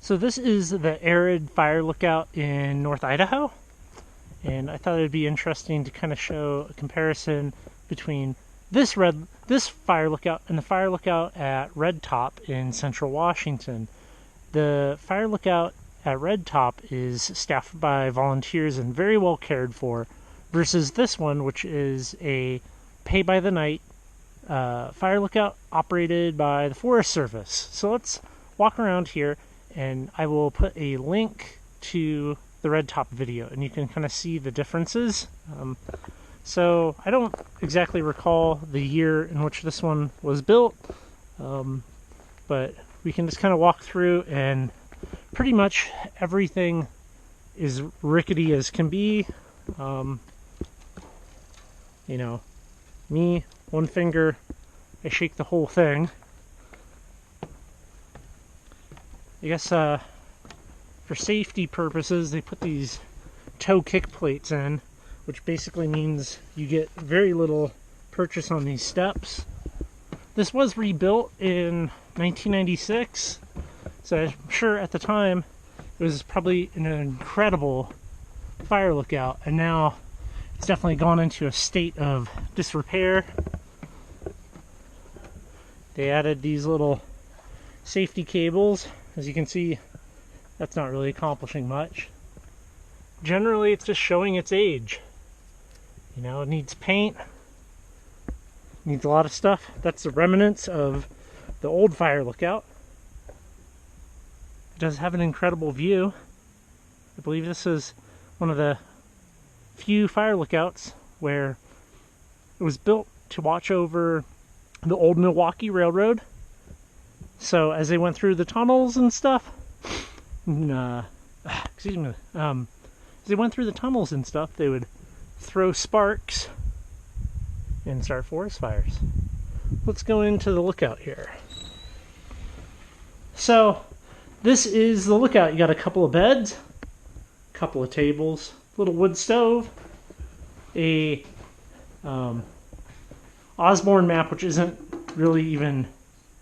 So this is the Arid Fire Lookout in North Idaho, and I thought it'd be interesting to kind of show a comparison between this fire lookout and the fire lookout at Red Top in central Washington. The fire lookout at Red Top is staffed by volunteers and very well cared for, versus this one, which is a pay-by-the-night fire lookout operated by the Forest Service. So let's walk around here, and I will put a link to the Red Top video, and you can kind of see the differences. So I don't exactly recall the year in which this one was built, but we can just kind of walk through, and pretty much everything is rickety as can be. You know, me, one finger, I shake the whole thing. I guess for safety purposes, they put these toe kick plates in, which basically means you get very little purchase on these steps. This was rebuilt in 1996, so I'm sure at the time it was probably an incredible fire lookout, and now it's definitely gone into a state of disrepair. They added these little safety cables. As you can see, that's not really accomplishing much. Generally, it's just showing its age. You know, it needs paint, needs a lot of stuff. That's the remnants of the old fire lookout. It does have an incredible view. I believe this is one of the few fire lookouts where it was built to watch over the old Milwaukee Railroad. So as they went through the tunnels and stuff, as they went through the tunnels and stuff, they would throw sparks and start forest fires. Let's go into the lookout here. So this is the lookout. You got a couple of beds, a couple of tables, little wood stove, a Osborne map, which isn't really even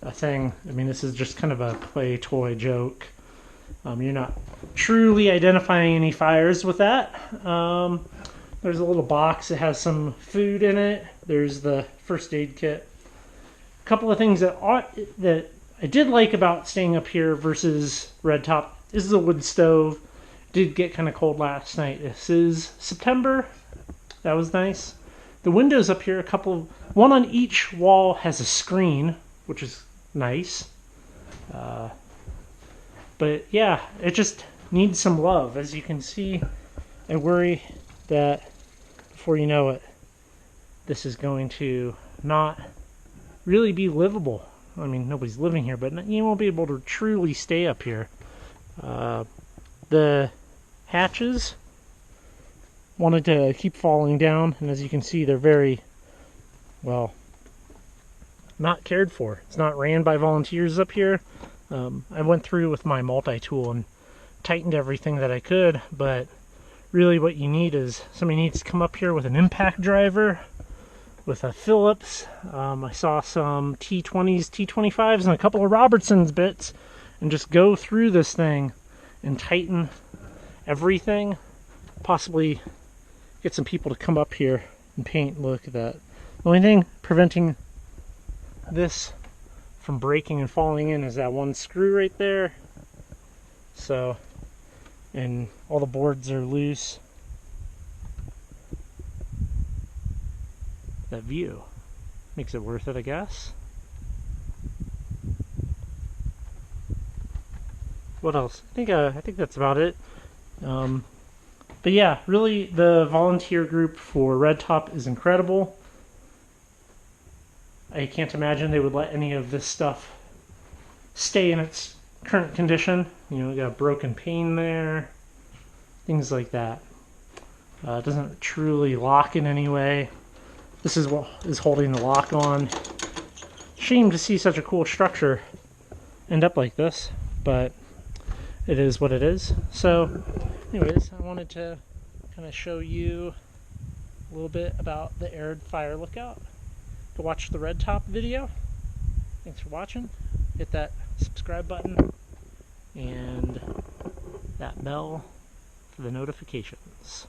a thing. I mean, this is just kind of a play toy joke. You're not truly identifying any fires with that. There's a little box that has some food in it. There's the first aid kit. A couple of things that I did like about staying up here versus Red Top. This is a wood stove. It did get kind of cold last night. This is September. That was nice. The windows up here, one on each wall has a screen, which is nice. But yeah, it just needs some love. As you can see, I worry that before you know it, this is going to not really be livable. I mean, nobody's living here, but you won't be able to truly stay up here. The hatches wanted to keep falling down, and as you can see, they're very, well, not cared for. It's not ran by volunteers up here. I went through with my multi-tool and tightened everything that I could, but really what you need is somebody needs to come up here with an impact driver, with a Phillips. I saw some T20s, T25s, and a couple of Robertson's bits, and just go through this thing and tighten everything. Possibly get some people to come up here and paint. Look at that. The only thing preventing this from breaking and falling in is that one screw right there. So, and all the boards are loose. That view makes it worth it, I guess. What else? I think that's about it. But yeah, really, the volunteer group for Red Top is incredible. I can't imagine they would let any of this stuff stay in its current condition. You know, we got a broken pane there, things like that. It doesn't truly lock in any way. This is what is holding the lock on. Shame to see such a cool structure end up like this, but it is what it is. So anyways, I wanted to kind of show you a little bit about the Arid Fire Lookout. Go watch the Red Top video. Thanks for watching. Hit that subscribe button and that bell for the notifications.